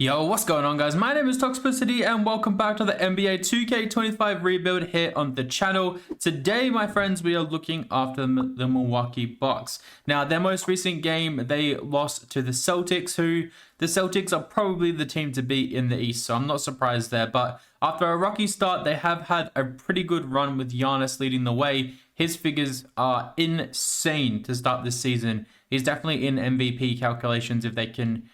Yo, what's going on, guys? My name is Toxicity and welcome back to the NBA 2K25 rebuild here on the channel. Today, my friends, we are looking after the Milwaukee Bucks. Now, their most recent game, they lost to the Celtics, who the Celtics are probably the team to beat in the East, so I'm not surprised there. But after a rocky start, they have had a pretty good run with Giannis leading the way. His figures are insane to start this season. He's definitely in MVP calculations if they can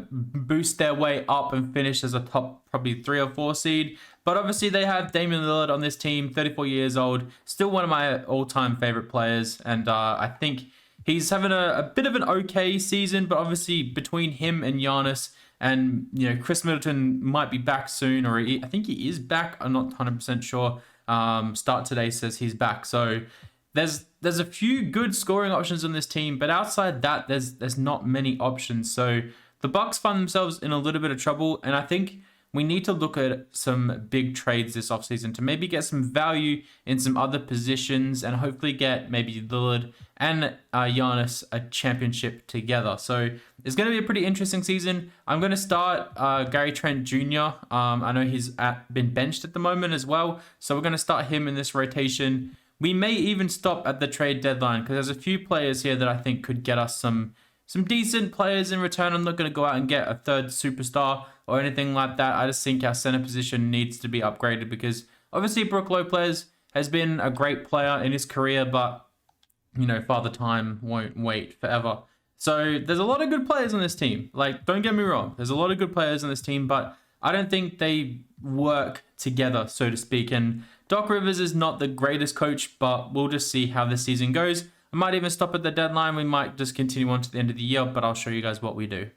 boost their way up and finish as a top probably 3 or 4 seed. But obviously they have Damian Lillard on this team, 34 years old, still one of my all-time favorite players, and I think he's having a bit of an okay season. But obviously between him and Giannis, and Chris Middleton might be back soon, or I think he is back, I'm not 100% sure. Start today says he's back, so there's a few good scoring options on this team, but outside that, there's not many options. So the Bucks find themselves in a little bit of trouble, and I think we need to look at some big trades this offseason to maybe get some value in some other positions and hopefully get maybe Lillard and Giannis a championship together. So it's going to be a pretty interesting season. I'm going to start Gary Trent Jr. I know he's been benched at the moment as well, so we're going to start him in this rotation. We may even stop at the trade deadline because there's a few players here that I think could get us some decent players in return. I'm not going to go out and get a third superstar or anything like that. I just think our center position needs to be upgraded because obviously Brook Lopez has been a great player in his career, but Father Time won't wait forever. So there's a lot of good players on this team. Like, don't get me wrong, there's a lot of good players on this team, but I don't think they work together, so to speak. And Doc Rivers is not the greatest coach, but we'll just see how this season goes. I might even stop at the deadline. We might just continue on to the end of the year, but I'll show you guys what we do.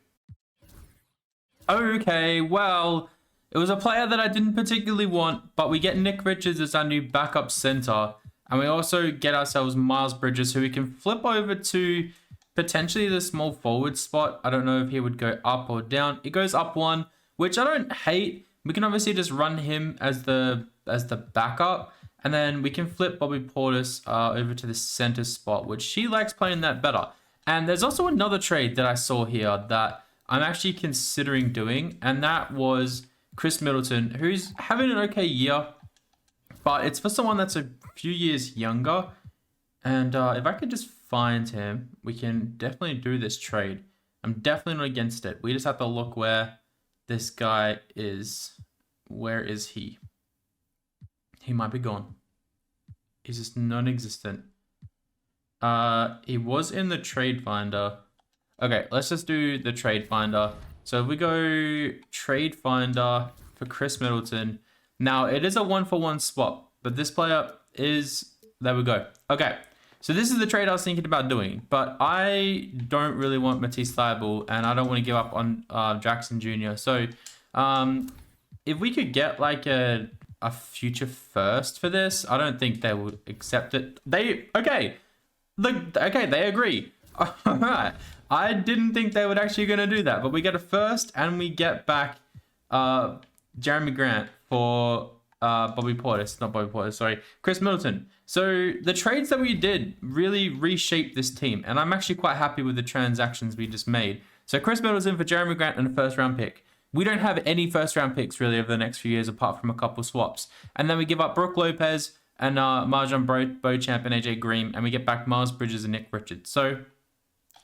Okay, well, it was a player that I didn't particularly want, but we get Nick Richards as our new backup center. And we also get ourselves Miles Bridges, who we can flip over to potentially the small forward spot. I don't know if he would go up or down. It goes up one, which I don't hate. We can obviously just run him as the backup. And then we can flip Bobby Portis over to the center spot, which she likes playing that better. And there's also another trade that I saw here that I'm actually considering doing, and that was Chris Middleton, who's having an okay year, but it's for someone that's a few years younger. And if I could just find him, we can definitely do this trade. I'm definitely not against it. We just have to look where this guy is. Where is he? He might be gone. He's just non-existent. He was in the trade finder. Okay, let's just do the trade finder. So if we go trade finder for Chris Middleton. Now, it is a 1-for-1 spot, but this player is... There we go. Okay, so this is the trade I was thinking about doing, but I don't really want Matisse Thybulle, and I don't want to give up on Jackson Jr. So if we could get like a future first for this, I don't think they would accept it. They agree. All right. I didn't think they were actually going to do that, but we get a first and we get back Jeremy Grant for Chris Middleton. So the trades that we did really reshaped this team, and I'm actually quite happy with the transactions we just made. So Chris Middleton for Jeremy Grant and a first round pick. We don't have any first-round picks really over the next few years apart from a couple swaps. And then we give up Brook Lopez and Marjon Beauchamp and AJ Green, and we get back Miles Bridges and Nick Richards. So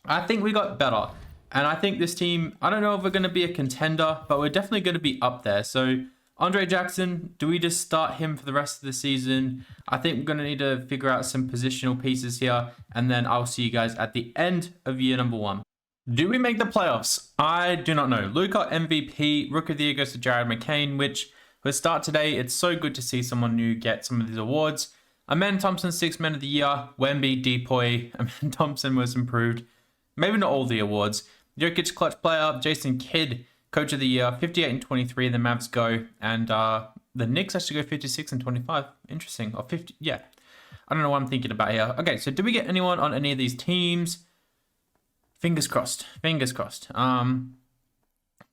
I think we got better. And I think this team, I don't know if we're going to be a contender, but we're definitely going to be up there. So Andre Jackson, do we just start him for the rest of the season? I think we're going to need to figure out some positional pieces here, and then I'll see you guys at the end of year number 1. Do we make the playoffs? I do not know. Luka MVP, Rookie of the Year goes to Jared McCain, which will start today. It's so good to see someone new get some of these awards. Amen Thompson, 6th Man of the Year. Wemby, Depoy. Amen Thompson was improved. Maybe not all the awards. Jokic, Clutch Player. Jason Kidd, Coach of the Year. 58 and 23, the Mavs go. And the Knicks actually go 56 and 25. Interesting. Or 50, yeah. I don't know what I'm thinking about here. Okay, so do we get anyone on any of these teams? Fingers crossed. Fingers crossed. But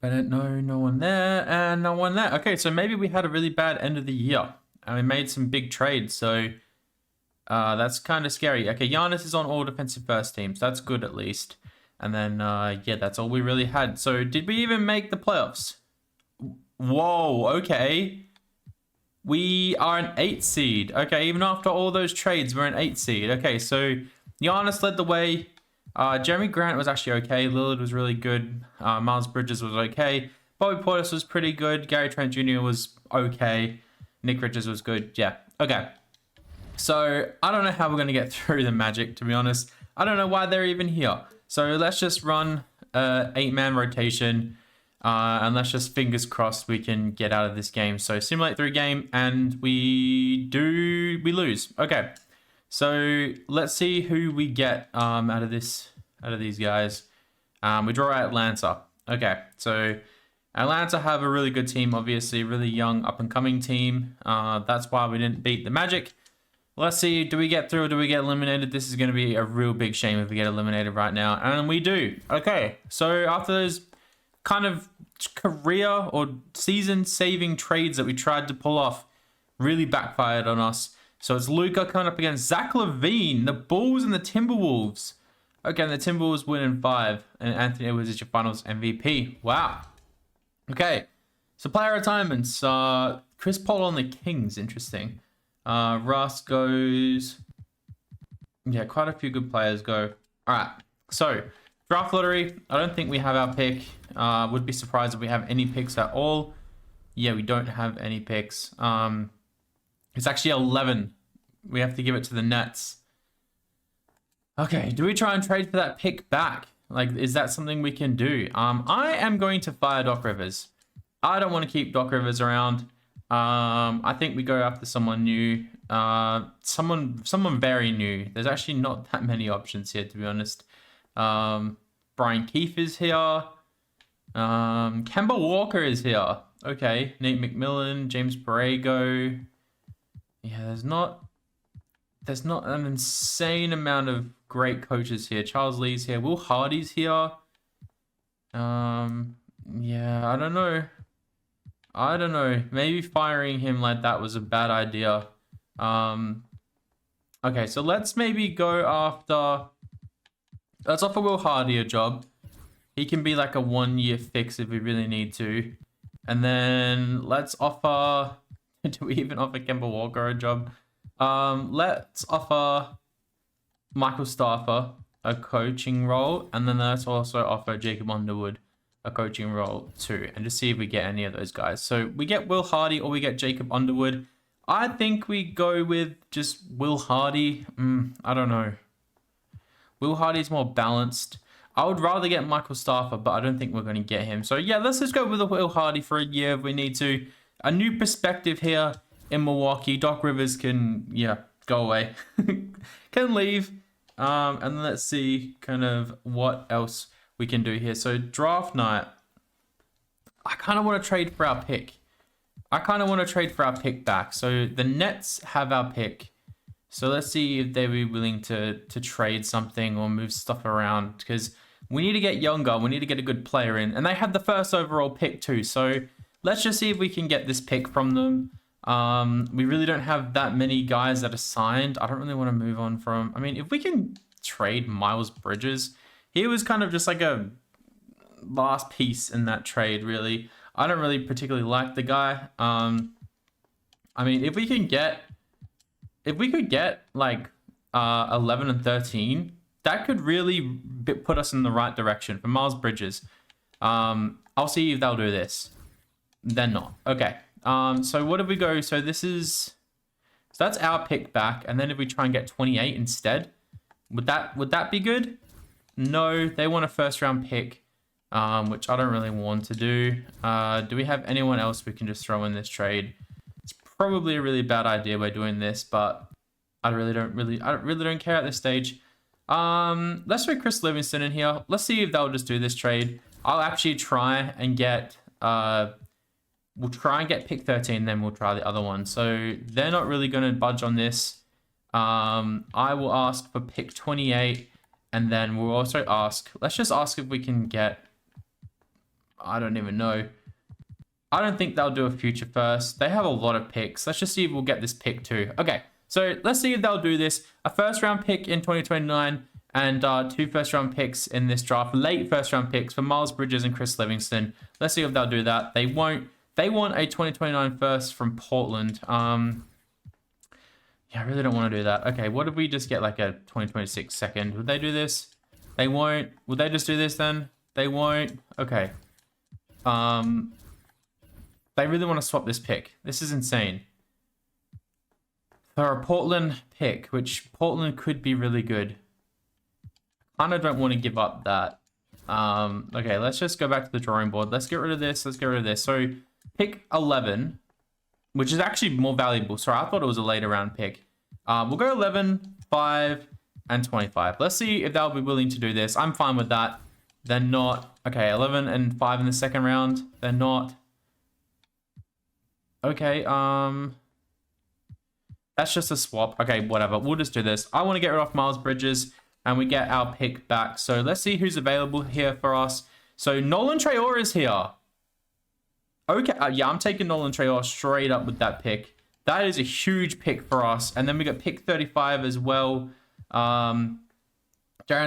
no one there and no one there. Okay, so maybe we had a really bad end of the year and we made some big trades. So that's kind of scary. Okay, Giannis is on all defensive first teams. That's good at least. And then, yeah, that's all we really had. So did we even make the playoffs? Whoa, okay. We are an 8 seed. Okay, even after all those trades, we're an 8 seed. Okay, so Giannis led the way. Jeremy Grant was actually okay. Lillard was really good. Miles Bridges was okay. Bobby Portis was pretty good. Gary Trent Jr. was okay. Nick Richards was good. Yeah, okay. So I don't know how we're going to get through the Magic, to be honest. I don't know why they're even here. So let's just run a 8-man rotation. And let's just fingers crossed we can get out of this game. So simulate through game and we lose. Okay. So let's see who we get out of these guys. We draw Atlanta. Okay. So Atlanta have a really good team, obviously, really young up and coming team. That's why we didn't beat the Magic. Let's see, do we get through or do we get eliminated? This is going to be a real big shame if we get eliminated right now. And we do. Okay. So after those kind of career or season-saving trades that we tried to pull off really backfired on us. So it's Luka coming up against Zach LaVine, the Bulls and the Timberwolves. Okay, and the Timberwolves win in 5, and Anthony Edwards is your finals MVP. Wow. Okay, so player retirements. Chris Paul on the Kings, interesting. Russ goes. Yeah, quite a few good players go. All right, so draft lottery. I don't think we have our pick. Would be surprised if we have any picks at all. Yeah, we don't have any picks. It's actually 11. We have to give it to the Nets. Okay, do we try and trade for that pick back? Like, is that something we can do? I am going to fire Doc Rivers. I don't want to keep Doc Rivers around. I think we go after someone new. Someone very new. There's actually not that many options here, to be honest. Brian Keefe is here. Kemba Walker is here. Okay. Nate McMillan, James Borrego. Yeah, there's not an insane amount of great coaches here. Charles Lee's here. Will Hardy's here. Yeah, I don't know. Maybe firing him like that was a bad idea. Okay, so let's maybe go after... Let's offer Will Hardy a job. He can be like a 1-year fix if we really need to. And then let's offer... Do we even offer Kemba Walker a job? Let's offer Michael Stafford a coaching role. And then let's also offer Jacob Underwood a coaching role too. And just see if we get any of those guys. So we get Will Hardy or we get Jacob Underwood. I think we go with just Will Hardy. I don't know. Will Hardy's more balanced. I would rather get Michael Stafford, but I don't think we're going to get him. So yeah, let's just go with a Will Hardy for a year if we need to. A new perspective here in Milwaukee. Doc Rivers can, yeah, go away. Can leave. And let's see kind of what else we can do here. So draft night. I kind of want to trade for our pick. Back. So the Nets have our pick. So let's see if they'd be willing to trade something or move stuff around. Because we need to get younger. We need to get a good player in. And they have the first overall pick too. So let's just see if we can get this pick from them. We really don't have that many guys that are signed. I don't really want to move on from... I mean, if we can trade Miles Bridges, he was kind of just like a last piece in that trade, really. I don't really particularly like the guy. I mean, if we could get like 11 and 13, that could really put us in the right direction for Miles Bridges. I'll see if they'll do this. They're not. Okay. So what did we go? So that's our pick back. And then if we try and get 28 instead, would that be good? No, they want a first round pick, which I don't really want to do. Do we have anyone else we can just throw in this trade? It's probably a really bad idea by doing this, but I really don't care at this stage. Let's throw Chris Livingston in here. Let's see if they'll just do this trade. I'll actually try and get we'll try and get pick 13, then we'll try the other one. So they're not really going to budge on this. I will ask for pick 28, and then we'll also ask, let's just ask if we can get, I don't even know. I don't think they'll do a future first. They have a lot of picks. Let's just see if we'll get this pick too. Okay, so let's see if they'll do this. A first round pick in 2029 and 2 first-round picks in this draft. Late first-round picks for Miles Bridges and Chris Livingston. Let's see if they'll do that. They won't. They want a 2029 first from Portland. Yeah, I really don't want to do that. Okay, what if we just get like a 2026 second? Would they do this? They won't. Would they just do this then? They won't. Okay. They really want to swap this pick. This is insane. For a Portland pick, which Portland could be really good. I kind of don't want to give up that. Okay, let's just go back to the drawing board. Let's get rid of this. Let's get rid of this. So pick 11, which is actually more valuable. Sorry, I thought it was a later round pick. We'll go 11, 5, and 25. Let's see if they'll be willing to do this. I'm fine with that. They're not. Okay, 11 and 5 in the second round. They're not. Okay, that's just a swap. Okay, whatever. We'll just do this. I want to get rid of Miles Bridges, and we get our pick back. So let's see who's available here for us. So Nolan Traore is here. Okay, yeah, I'm taking Nolan Traore straight up with that pick. That is a huge pick for us. And then we got pick 35 as well. Darren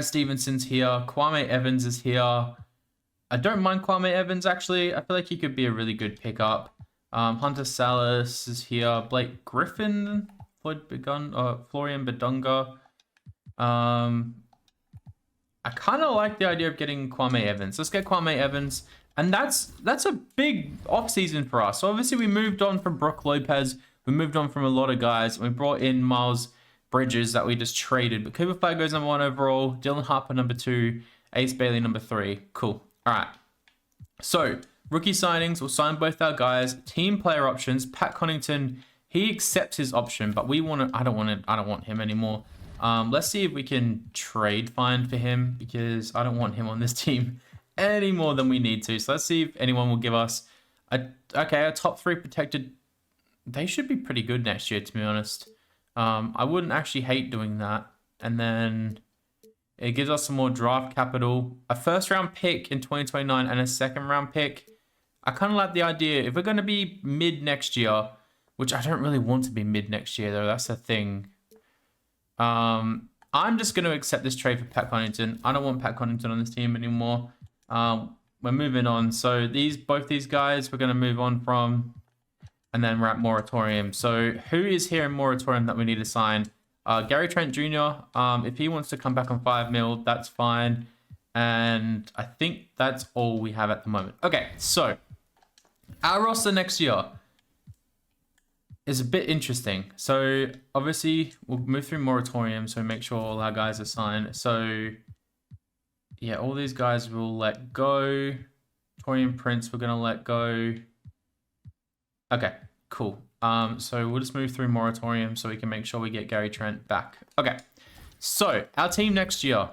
Stevenson's here. Kwame Evans is here. I don't mind Kwame Evans, actually. I feel like he could be a really good pickup. Hunter Salas is here. Blake Griffin, Florian Bedunga. I kind of like the idea of getting Kwame Evans. Let's get Kwame Evans. And that's a big offseason for us. So obviously we moved on from Brook Lopez. We moved on from a lot of guys. We brought in Miles Bridges that we just traded. But Cooper Flacco's number 1 overall. Dylan Harper number 2. Ace Bailey number 3. Cool. All right. So rookie signings, we'll sign both our guys. Team player options, Pat Connaughton, he accepts his option, but we want to, I don't want him anymore. Let's see if we can trade find for him, because I don't want him on this team any more than we need to. So let's see if anyone will give us a top 3 protected. They should be pretty good next year, to be honest. I wouldn't actually hate doing that. And then it gives us some more draft capital, a first round pick in 2029 and a second round pick. I kind of like the idea. If we're going to be mid next year, which I don't really want to be mid next year, though. That's the thing. I'm just going to accept this trade for Pat Connaughton. I don't want Pat Connaughton on this team anymore. We're moving on. So both these guys we're going to move on from. And then we're at moratorium. So who is here in moratorium that we need to sign? Gary Trent Jr. If he wants to come back on 5 mil, that's fine. And I think that's all we have at the moment. Okay, so our roster next year is a bit interesting. So obviously we'll move through moratorium, so make sure all our guys are signed. So yeah, all these guys will let go. Torian Prince we're gonna let go. Okay, cool. So we'll just move through moratorium so we can make sure we get Gary Trent back. Okay, so our team next year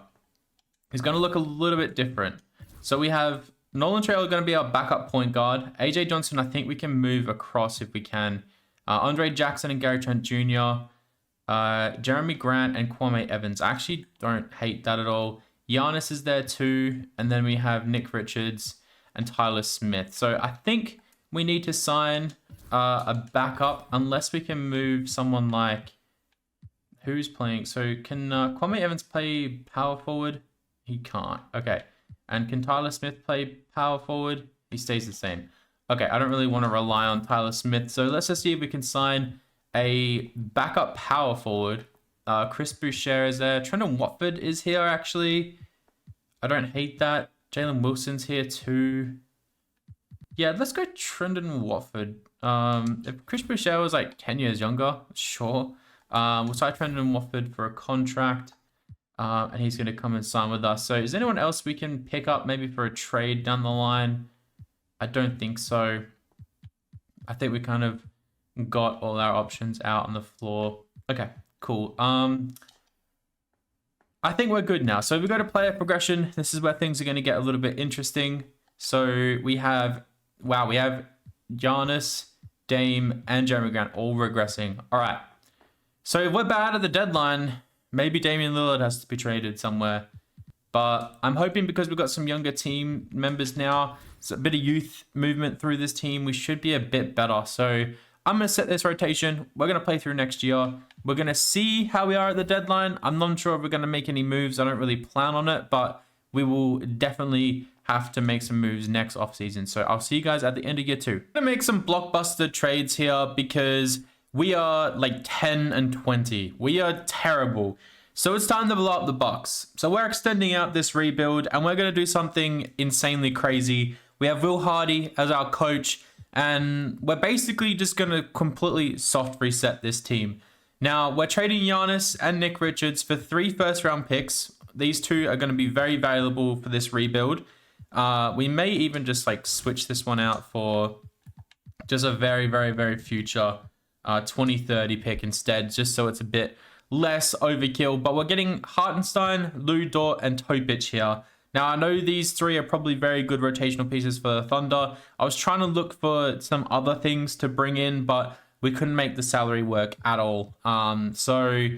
is going to look a little bit different. So we have Nolan Traore going to be our backup point guard. AJ Johnson, I think we can move across if we can. Andre Jackson and Gary Trent Jr. Jeremy Grant and Kwame Evans. I actually don't hate that at all. Giannis is there too. And then we have Nick Richards and Tyler Smith. So I think we need to sign a backup unless we can move someone like... Who's playing? So can Kwame Evans play power forward? He can't. Okay. And can Tyler Smith play power forward? He stays the same. Okay, I don't really want to rely on Tyler Smith. So let's just see if we can sign a backup power forward. Chris Boucher is there. Trendon Watford is here, actually. I don't hate that. Jalen Wilson's here too. Yeah, let's go Trendon Watford. If Chris Boucher was like 10 years younger, sure. We'll sign Trendon Watford for a contract. And he's going to come and sign with us. So is anyone else we can pick up maybe for a trade down the line? I don't think so. I think we kind of got all our options out on the floor. Okay, cool. I think we're good now. So if we go to player progression, this is where things are going to get a little bit interesting. So we have, wow, we have Giannis, Dame, and Jeremy Grant all regressing. All right. So if we're bad at the deadline, maybe Damian Lillard has to be traded somewhere. But I'm hoping because we've got some younger team members now, it's a bit of youth movement through this team, we should be a bit better. So I'm going to set this rotation. We're going to play through next year. We're going to see how we are at the deadline. I'm not sure if we're going to make any moves. I don't really plan on it, but we will definitely have to make some moves next offseason. So I'll see you guys at the end of year 2. I'm going to make some blockbuster trades here because we are like 10 and 20. We are terrible. So it's time to blow up the Bucks. So we're extending out this rebuild and we're going to do something insanely crazy. We have Will Hardy as our coach and we're basically just going to completely soft reset this team. Now we're trading Giannis and Nick Richards for 3 first-round picks. These 2 are going to be very valuable for this rebuild. We may even just like switch this one out for just a very, very, very future 2030 pick instead, just so it's a bit less overkill. But we're getting Hartenstein, Lou Dort, and Topic here. Now, I know these 3 are probably very good rotational pieces for the Thunder. I was trying to look for some other things to bring in, but we couldn't make the salary work at all. So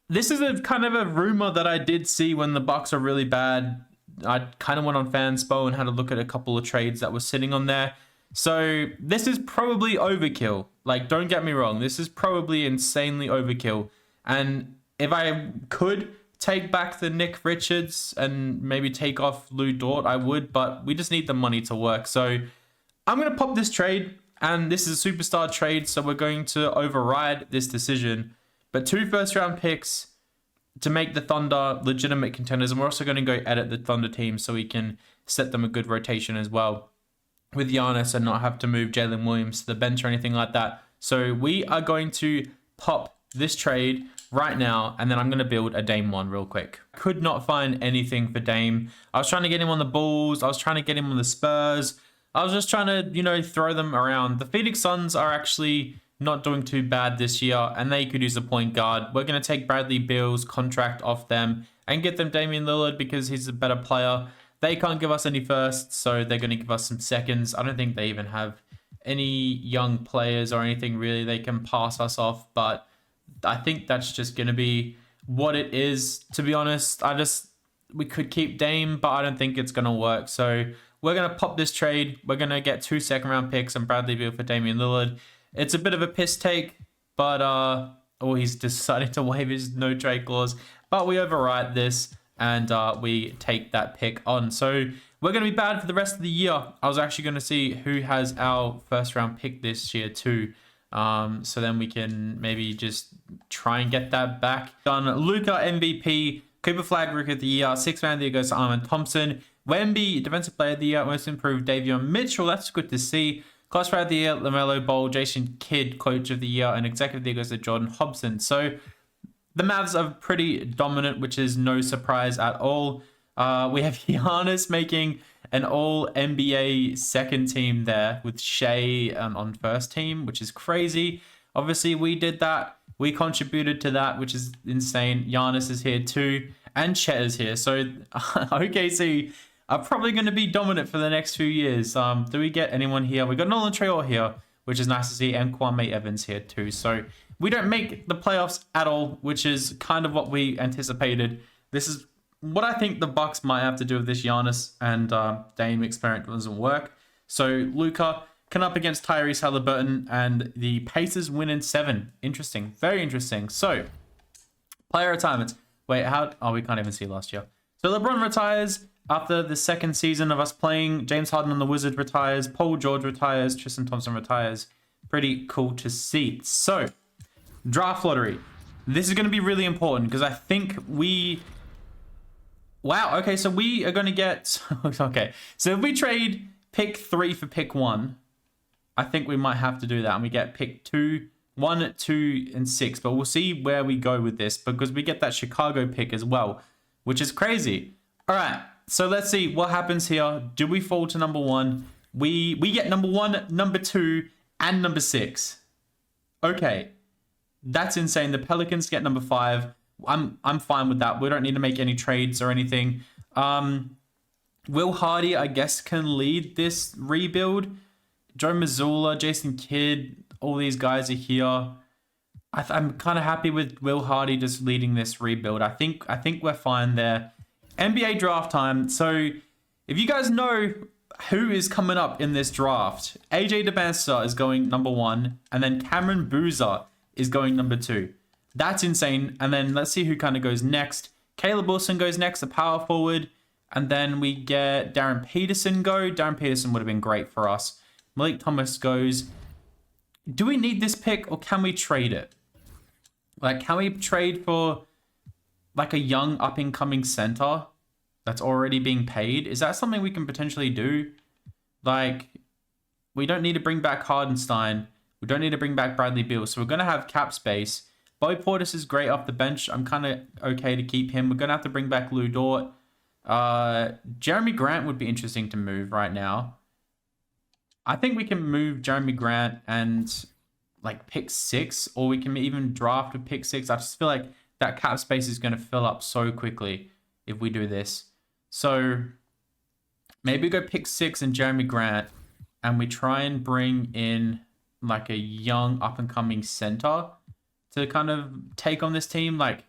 this is a kind of a rumor that I did see when the Bucks are really bad. I kind of went on Fanspo and had a look at a couple of trades that were sitting on there. So this is probably overkill. Like, don't get me wrong. This is probably insanely overkill. And if I could take back the Nick Richards and maybe take off Lou Dort, I would. But we just need the money to work. So I'm going to pop this trade. And this is a superstar trade. So we're going to override this decision. But 2 first-round picks to make the Thunder legitimate contenders. And we're also going to go edit the Thunder team so we can set them a good rotation as well with Giannis and not have to move Jalen Williams to the bench or anything like that. So we are going to pop this trade right now, and then I'm going to build a Dame one real quick. Could not find anything for Dame. I was trying to get him on the Bulls. I was trying to get him on the Spurs. I was just trying to, you know, throw them around. The Phoenix Suns are actually not doing too bad this year, and they could use a point guard. We're going to take Bradley Beal's contract off them and get them Damian Lillard because he's a better player. They can't give us any firsts, so they're going to give us some seconds. I don't think they even have any young players or anything really they can pass us off, but I think that's just going to be what it is, to be honest. We could keep Dame, but I don't think it's going to work. So we're going to pop this trade. We're going to get 2 second-round picks and Bradley Beal for Damian Lillard. It's a bit of a piss take, but he's decided to waive his no-trade clause. But we override this. And we take that pick on. So we're going to be bad for the rest of the year. I was actually going to see who has our first round pick this year too. So then we can maybe just try and get that back. Done. Luka MVP, Cooper Flag Rookie of the Year, 6th man of the year goes to Armin Thompson. Wemby, Defensive Player of the Year, Most Improved Davion Mitchell. That's good to see. Class Player of the Year, LaMelo Ball, Jason Kidd, Coach of the Year, and Executive of the Year goes to Jordan Hobson. So the Mavs are pretty dominant, which is no surprise at all. We have Giannis making an all-NBA second team there with Shea on first team, which is crazy. Obviously, we did that. We contributed to that, which is insane. Giannis is here too, and Chet is here. So OKC are probably going to be dominant for the next few years. Do we get anyone here? We got Nolan Traore here, which is nice to see, and Kwame Evans here too. So we don't make the playoffs at all, which is kind of what we anticipated. This is what I think the Bucks might have to do with this Giannis and Dame experiment doesn't work. So Luka can up against Tyrese Halliburton, and the Pacers win in 7. Interesting. Very interesting. So, player retirements. Wait, how? Oh, we can't even see last year. So LeBron retires after the 2nd season of us playing. James Harden on the Wizards retires. Paul George retires. Tristan Thompson retires. Pretty cool to see. So, draft lottery. This is going to be really important because I think we... Wow, okay, so we are going to get... Okay, so if we trade pick 3 for pick 1, I think we might have to do that. And we get pick 2, 1, 2, and 6. But we'll see where we go with this because we get that Chicago pick as well, which is crazy. All right, so let's see what happens here. Do we fall to number 1? We get number 1, number 2, and number 6. Okay. That's insane. The Pelicans get number 5. I'm fine with that. We don't need to make any trades or anything. Will Hardy, I guess, can lead this rebuild. Joe Mazzulla, Jason Kidd, all these guys are here. I'm kind of happy with Will Hardy just leading this rebuild. I think we're fine there. NBA draft time. So if you guys know who is coming up in this draft, AJ DeBanster is going number 1, and then Cameron Boozer is going number 2. That's insane. And then let's see who kind of goes next. Caleb Wilson goes next, the power forward. And then we get Darren Peterson go. Darren Peterson would have been great for us. Malik Thomas goes. Do we need this pick or can we trade it? Like, can we trade for like a young up-and-coming center that's already being paid? Is that something we can potentially do? Like, we don't need to bring back Hardenstein. We don't need to bring back Bradley Beal. So we're going to have cap space. Bobby Portis is great off the bench. I'm kind of okay to keep him. We're going to have to bring back Lou Dort. Jeremy Grant would be interesting to move right now. I think we can move Jeremy Grant and like pick 6, or we can even draft with pick 6. I just feel like that cap space is going to fill up so quickly if we do this. So maybe go pick 6 and Jeremy Grant, and we try and bring in like a young up-and-coming center to kind of take on this team. Like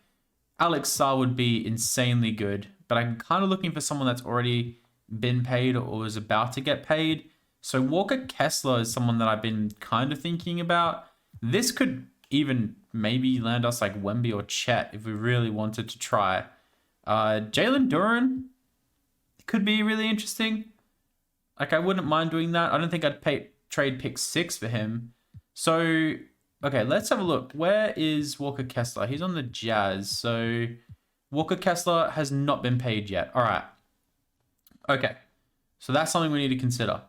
Alex Sarr would be insanely good, but I'm kind of looking for someone that's already been paid or is about to get paid. So Walker Kessler is someone that I've been kind of thinking about. This could even maybe land us like Wemby or Chet if we really wanted to try. Jalen Duren could be really interesting. Like, I wouldn't mind doing that. I don't think I'd trade pick 6 for him. So, okay, let's have a look. Where is Walker Kessler? He's on the Jazz. So Walker Kessler has not been paid yet. All right. Okay. So that's something we need to consider.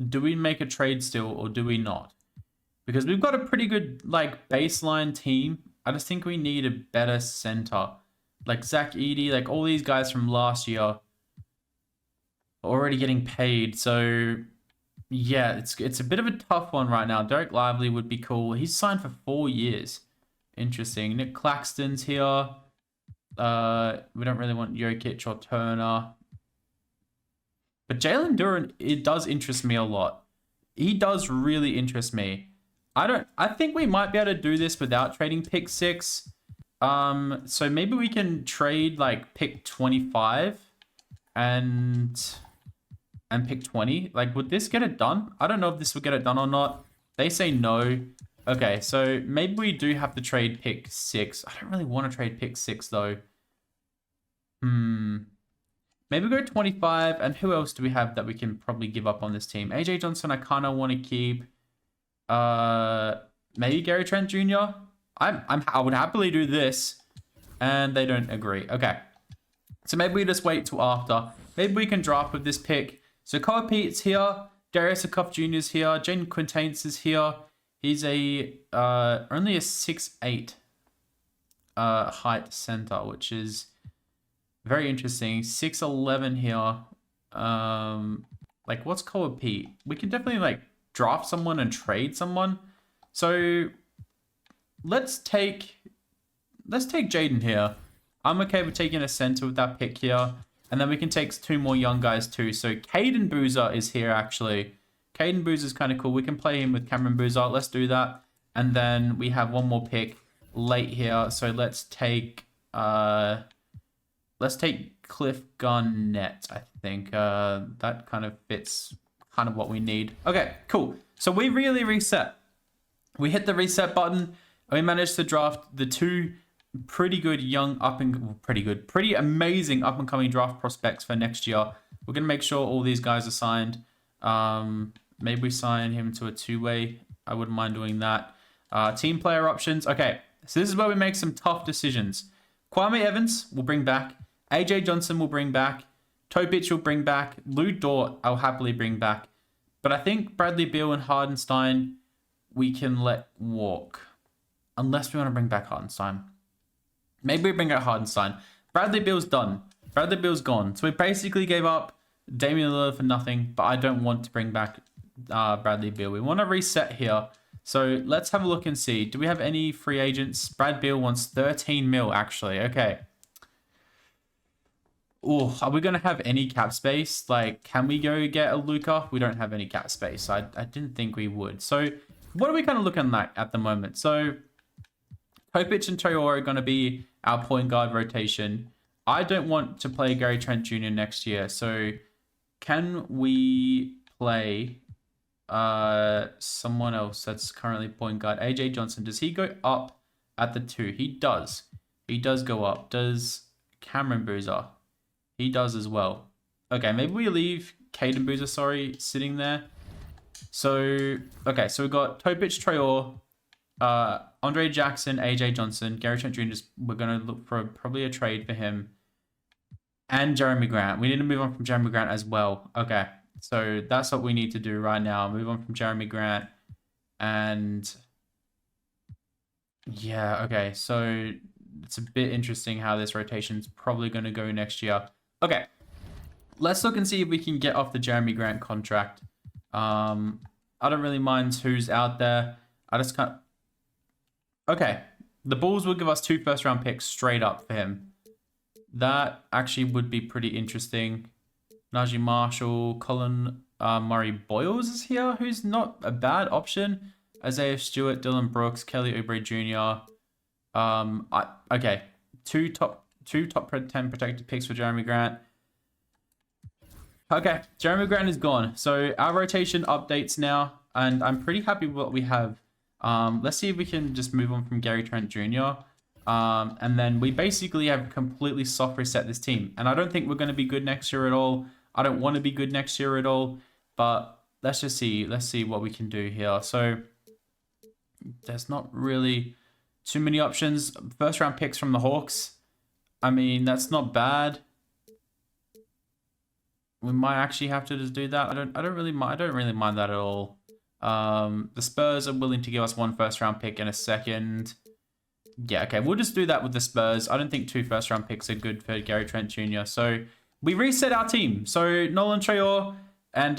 Do we make a trade still or do we not? Because we've got a pretty good like baseline team. I just think we need a better center. Like Zach Edey, like all these guys from last year are already getting paid. So yeah, it's a bit of a tough one right now. Derek Lively would be cool. He's signed for 4 years. Interesting. Nick Claxton's here. We don't really want Jokic or Turner. But Jalen Duren, it does interest me a lot. He does really interest me. I think we might be able to do this without trading pick 6. So maybe we can trade like pick 25 and pick 20. Like, would this get it done? I don't know if this would get it done or not. They say no. Okay, so maybe we do have to trade pick 6. I don't really want to trade pick 6 though. Maybe go 25. And who else do we have that we can probably give up on this team? AJ Johnson, I kind of want to keep. Maybe Gary Trent Jr. I would happily do this, and they don't agree. Okay, so maybe we just wait till after. Maybe we can draft with this pick. So Koa Pete's here, Darius Acuff Jr. is here, Jaden Quintanes is here. He's a only a 6'8" height center, which is very interesting. 6'11" here. Like, what's Koa Pete? We can definitely like draft someone and trade someone. So let's take Jaden here. I'm okay with taking a center with that pick here. And then we can take 2 more young guys too. So Caden Boozer is here actually. Caden Boozer is kind of cool. We can play him with Cameron Boozer. Let's do that. And then we have 1 more pick late here. So let's take Cliff Garnett, I think. That kind of fits kind of what we need. Okay, cool. So we really reset. We hit the reset button and we managed to draft the 2 pretty good young pretty amazing up and coming draft prospects for next year. We're going to make sure all these guys are signed. Maybe we sign him to a 2-way. I wouldn't mind doing that. Team player options. Okay, so this is where we make some tough decisions. Kwame Evans will bring back. AJ Johnson will bring back. Topic will bring back. Lou Dort I'll happily bring back. But I think Bradley Beal and Hardenstein we can let walk. Unless we want to bring back Hardenstein. Maybe we bring out Hardenstein. Bradley Beal's done. Bradley Beal's gone. So we basically gave up Damian Lillard for nothing. But I don't want to bring back Bradley Beal. We want to reset here. So let's have a look and see. Do we have any free agents? Brad Beal wants 13 mil actually. Okay. Oh, are we going to have any cap space? Like, can we go get a Luka? We don't have any cap space. I didn't think we would. So what are we kind of looking like at the moment? So Topic and Toyota are going to be our point guard rotation. I don't want to play Gary Trent Jr. next year. So can we play someone else that's currently point guard? AJ Johnson, does he go up at the 2? He does. He does go up. Does Cameron Boozer? He does as well. Okay, maybe we leave Caden Boozer, sorry, sitting there. So, okay, so we've got Topic, Traore, Andre Jackson, AJ Johnson, Gary Trent Jr. We're going to look for probably a trade for him. And Jeremy Grant. We need to move on from Jeremy Grant as well. Okay, so that's what we need to do right now. Move on from Jeremy Grant. And yeah, okay, so it's a bit interesting how this rotation's probably going to go next year. Okay, let's look and see if we can get off the Jeremy Grant contract. I don't really mind who's out there. I just can't. Okay, the Bulls will give us 2 first-round picks straight up for him. That actually would be pretty interesting. Najee Marshall, Colin Murray Boyles is here, who's not a bad option. Isaiah Stewart, Dylan Brooks, Kelly Oubre Jr. Okay, two top 10 protected picks for Jeremy Grant. Okay, Jeremy Grant is gone. So our rotation updates now, and I'm pretty happy with what we have. Let's see if we can just move on from Gary Trent Jr. And then we basically have completely soft reset this team. And I don't think we're going to be good next year at all. I don't want to be good next year at all. But let's just see. Let's see what we can do here. So there's not really too many options. First round picks from the Hawks. I mean, that's not bad. We might actually have to just do that. I don't really mind that at all. The Spurs are willing to give us 1 first round pick and a second. Yeah, okay, we'll just do that with the Spurs. I don't think 2 first round picks are good for Gary Trent Jr. So we reset our team. So Nolan Traore and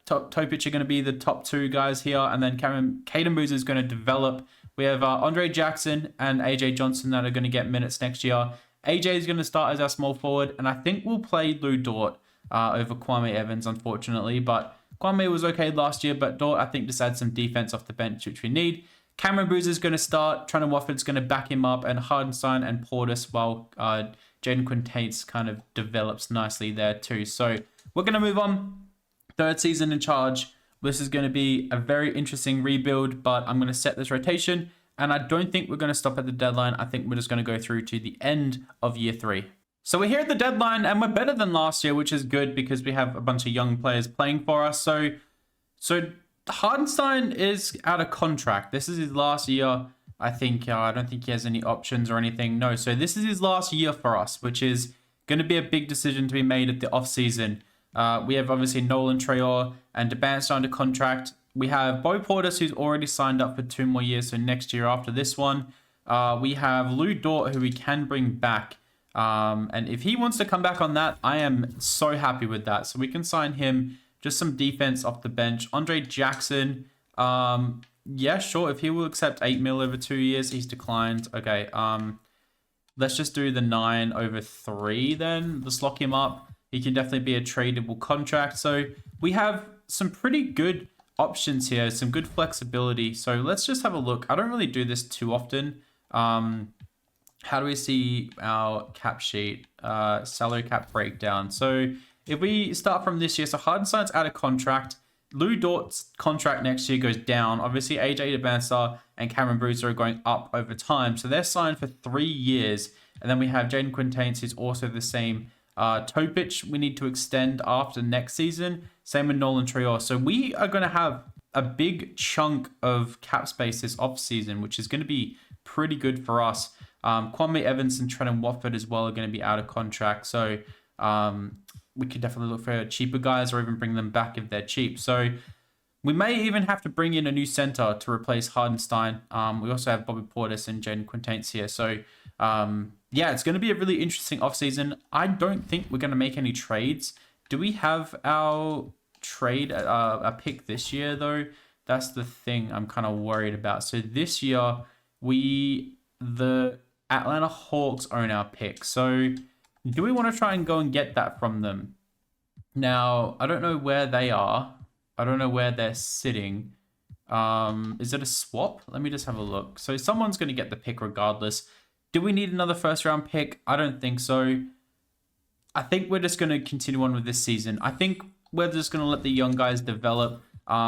Topic are going to be the top 2 guys here, and then Caden Boozer is going to develop. We have Andre Jackson and AJ Johnson that are going to get minutes next year. AJ is going to start as our small forward, and I think we'll play Lou Dort over Kwame Evans, unfortunately. But Kwame was okay last year, but Dort, I think, just adds some defense off the bench, which we need. Cameron Boozer is going to start. Trenton Watford's going to back him up, and Hardenstein and Portis, while Jaden Quintates kind of develops nicely there too. So we're going to move on. 3rd season in charge. This is going to be a very interesting rebuild, but I'm going to set this rotation, and I don't think we're going to stop at the deadline. I think we're just going to go through to the end of year 3. So we're here at the deadline, and we're better than last year, which is good because we have a bunch of young players playing for us. So Hardenstein is out of contract. This is his last year. I think I don't think he has any options or anything. No, so this is his last year for us, which is going to be a big decision to be made at the offseason. We have obviously Nolan Traore and DeBance under contract. We have Bo Portis, who's already signed up for 2 more years, so next year after this one. We have Lou Dort, who we can bring back. And if he wants to come back on that, I am so happy with that. So we can sign him. Just some defense off the bench. Andre Jackson, yeah, sure. If he will accept 8 mil over 2 years, he's declined. Okay, let's just do the 9 over 3 then. Let's lock him up. He can definitely be a tradable contract. So we have some pretty good options here, some good flexibility. So let's just have a look. I don't really do this too often. How do we see our cap sheet, salary cap breakdown? So if we start from this year, so Hardenstein's out of contract. Lou Dort's contract next year goes down. Obviously, AJ DeBansa and Cameron Boozer are going up over time. So they're signed for 3 years. And then we have Jaden Quintanes, who's also the same. Topic, we need to extend after next season. Same with Nolan Traore. So we are going to have a big chunk of cap space this offseason, which is going to be pretty good for us. Kwame Evans and Trenton Watford as well are going to be out of contract. So we could definitely look for cheaper guys or even bring them back if they're cheap. So we may even have to bring in a new center to replace Hardenstein. We also have Bobby Portis and Jaden Quintanes here. So yeah, it's going to be a really interesting offseason. I don't think we're going to make any trades. Do we have our trade, a pick this year though? That's the thing I'm kind of worried about. So this year, the Atlanta Hawks own our pick. So do we want to try and go and get that from them? Now, I don't know where they are. I don't know where they're sitting. Is it a swap? Let me just have a look. So someone's going to get the pick regardless. Do we need another first round pick? I don't think so. I think we're just going to continue on with this season. I think we're just going to let the young guys develop.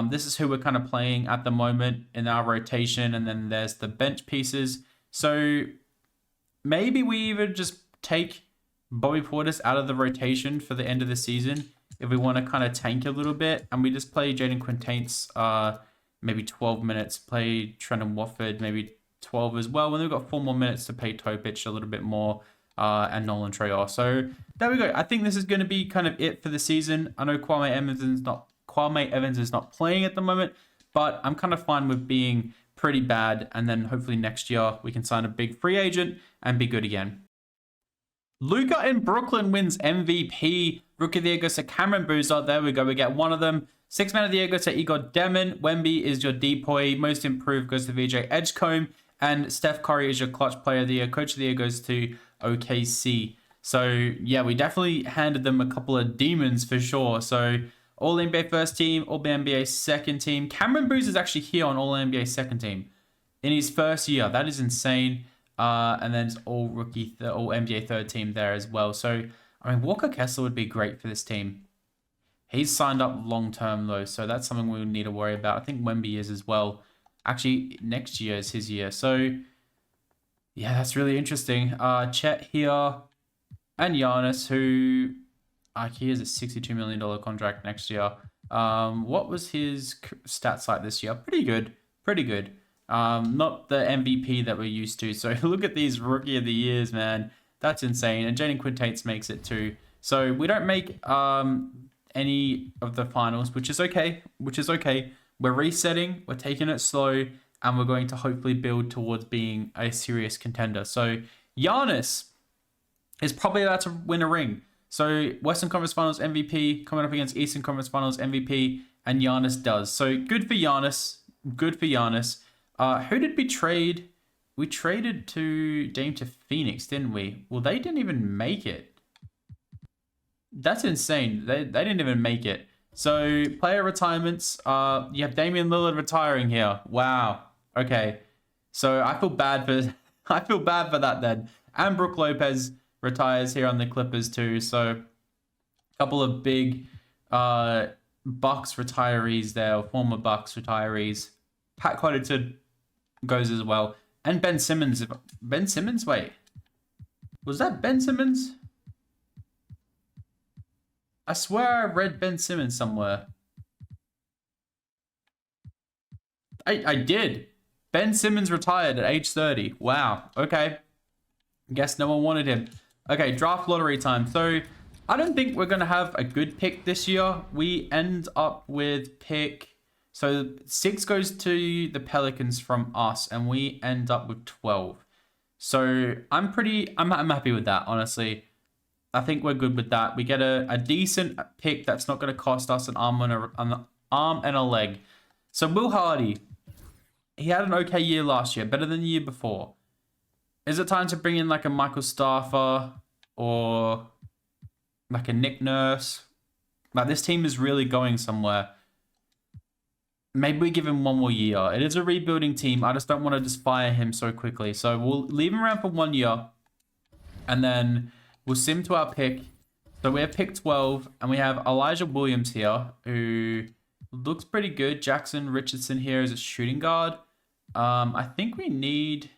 This is who we're kind of playing at the moment in our rotation. And then there's the bench pieces. So maybe we even just take Bobby Portis out of the rotation for the end of the season if we want to kind of tank a little bit, and we just play Jaden Quintain's maybe 12 minutes, play Trendon Watford maybe 12 as well, when we've got 4 more minutes to pay Topic a little bit more, and Nolan Traore. So there we go. I think this is going to be kind of it for the season. I know Kwame Evans is not playing at the moment, but I'm kind of fine with being pretty bad, and then hopefully next year we can sign a big free agent and be good again. Luka in Brooklyn wins MVP. Rookie of the Year goes to Cameron Boozer. There we go. We get one of them. Sixth Man of the Year goes to Igor Demon. Wemby is your depoy. Most Improved goes to VJ Edgecombe. And Steph Curry is your Clutch Player of the Year. Coach of the Year goes to OKC. So, yeah, we definitely handed them a couple of demons for sure. So, All NBA first team, All NBA second team. Cameron Boozer is actually here on All NBA second team in his first year. That is insane. And then it's all NBA third team there as well. So, I mean, Walker Kessler would be great for this team. He's signed up long-term, though, so that's something we would need to worry about. I think Wemby is as well. Actually, next year is his year. So, yeah, that's really interesting. Chet here and Giannis, who he has a $62 million contract next year. What was his stats like this year? Pretty good. Pretty good. Not the MVP that we're used to. So look at these Rookie of the Years, man. That's insane. And Jaden Quintain's makes it too. So we don't make any of the finals, which is okay. We're resetting. We're taking it slow. And we're going to hopefully build towards being a serious contender. So Giannis is probably about to win a ring. So Western Conference Finals MVP coming up against Eastern Conference Finals MVP. And Giannis does. So good for Giannis. Good for Giannis. Who did we trade? We traded to Dame to Phoenix, didn't we? Well, they didn't even make it. That's insane. They didn't even make it. So, player retirements. You have Damian Lillard retiring here. Wow. Okay. So, I feel bad for that then. And Brook Lopez retires here on the Clippers too. So, a couple of big Bucks retirees there, or former Bucks retirees. Pat Connaughton goes as well. And Ben Simmons. Wait. Was that Ben Simmons? I swear I read Ben Simmons somewhere. I did. Ben Simmons retired at age 30. Wow. Okay. Guess no one wanted him. Okay, draft lottery time. So, I don't think we're going to have a good pick this year. We end up with pick... So 6 goes to the Pelicans from us, and we end up with 12. So I'm happy with that, honestly. I think we're good with that. We get a decent pick that's not going to cost us an arm and a leg. So Will Hardy, he had an okay year last year, better than the year before. Is it time to bring in like a Michael Staffer or like a Nick Nurse? Like this team is really going somewhere. Maybe we give him one more year. It is a rebuilding team. I just don't want to just fire him so quickly. So we'll leave him around for 1 year. And then we'll sim to our pick. So we have pick 12. And we have Elijah Williams here, who looks pretty good. Jackson Richardson here is a shooting guard. I think we need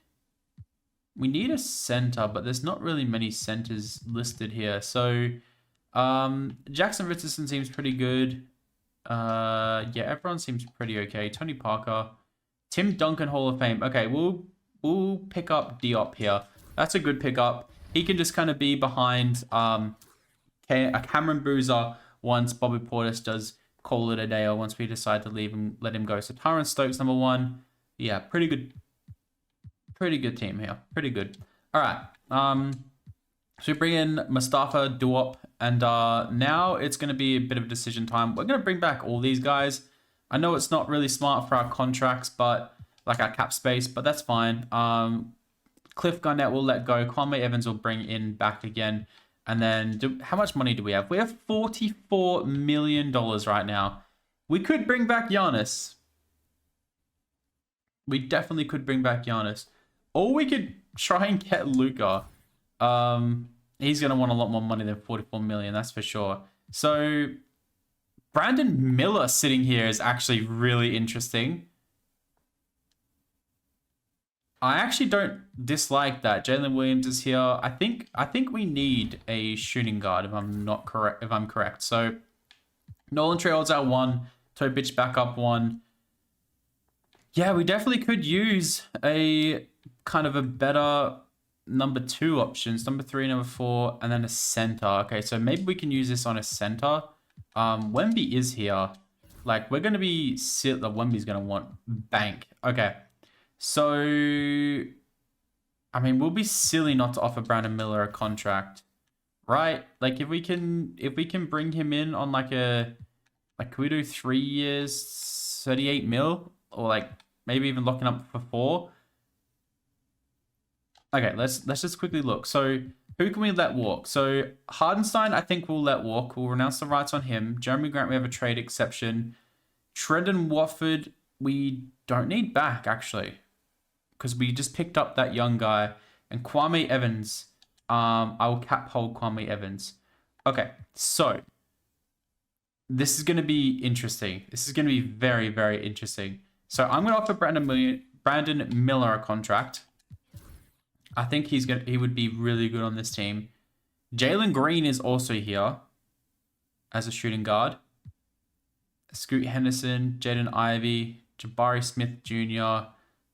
a center, but there's not really many centers listed here. So Jackson Richardson seems pretty good. Yeah, everyone seems pretty okay. Tony Parker, Tim Duncan, Hall of Fame. Okay, we'll pick up Diop here. That's a good pickup. He can just kind of be behind a Cameron Boozer once Bobby Portis does call it a day, or once we decide to leave him, let him go. So Tyron Stokes, number 1. Yeah, pretty good team here. Pretty good. All right. So we bring in Mustafa Diop, and now it's going to be a bit of a decision time. We're going to bring back all these guys. I know it's not really smart for our contracts, but like our cap space, but that's fine. Cliff Garnett will let go. Kwame Evans will bring in back again. And then how much money do we have? We have $44 million right now. We could bring back Giannis. We definitely could bring back Giannis. Or we could try and get Luka. He's going to want a lot more money than 44 million, that's for sure. So Brandon Miller sitting here is actually really interesting. I actually don't dislike that. Jalen Williams is here. I think we need a shooting guard if I'm not correct. If I'm correct, so Nolan Trails our one, Topic backup one. Yeah, we definitely could use a kind of a better number 2 options, number 3, number 4, and then a center. Okay, so maybe we can use this on a center. Wemby is here. Like, we're gonna be Wemby's gonna want bank. Okay. So, I mean, we'll be silly not to offer Brandon Miller a contract, right? Like, if we can bring him in on like can we do 3 years, 38 mil, or like maybe even locking up for 4? Okay, let's just quickly look. So, who can we let walk? So, Hardenstein, I think we'll let walk. We'll renounce the rights on him. Jeremy Grant, we have a trade exception. Trendon Watford, we don't need back actually, because we just picked up that young guy. And Kwame Evans, I will cap hold Kwame Evans. Okay, so this is going to be interesting. This is going to be very, very interesting. So I'm going to offer Brandon Miller a contract. I think he would be really good on this team. Jalen Green is also here as a shooting guard. Scoot Henderson, Jaden Ivey, Jabari Smith Jr.,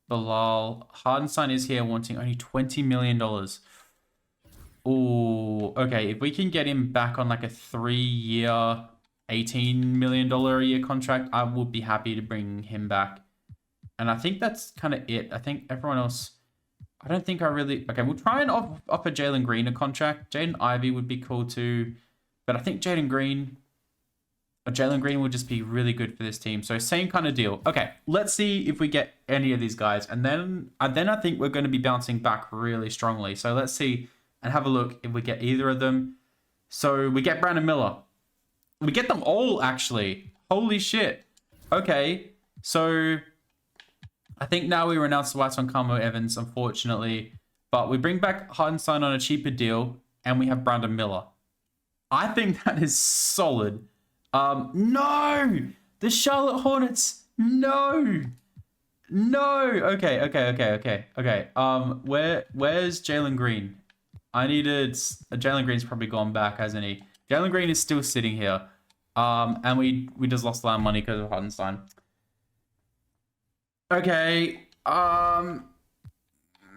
Bilal. Hardenstein is here wanting only $20 million. Oh, okay. If we can get him back on like a 3-year, $18 million a year contract, I would be happy to bring him back. And I think that's kind of it. I think everyone else, I don't think I really... Okay, we'll try and offer Jalen Green a contract. Jaden Ivey would be cool too. But I think Jalen Green would just be really good for this team. So same kind of deal. Okay, let's see if we get any of these guys. And then I think we're going to be bouncing back really strongly. So let's see and have a look if we get either of them. So we get Brandon Miller. We get them all, actually. Holy shit. Okay, so I think now we renounce the rights on Kwame Evans, unfortunately. But we bring back Hardenstein on a cheaper deal, and we have Brandon Miller. I think that is solid. No! The Charlotte Hornets! No! Okay. Where's Jalen Green? Jalen Green's probably gone back, hasn't he? Jalen Green is still sitting here. And we just lost a lot of money because of Hardenstein. Okay.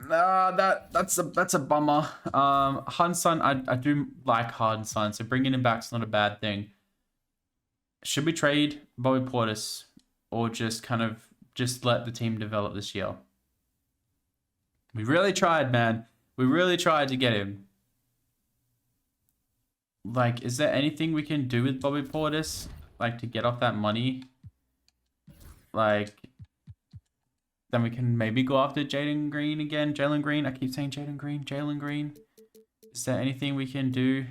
That's a bummer. Hardenstein, I do like Hardenstein, so bringing him back is not a bad thing. Should we trade Bobby Portis or just let the team develop this year? We really tried, man. We really tried to get him. Like, is there anything we can do with Bobby Portis? Like, to get off that money? Like, then we can maybe go after Jalen Green again. Jalen Green. I keep saying Jalen Green. Is there anything we can do?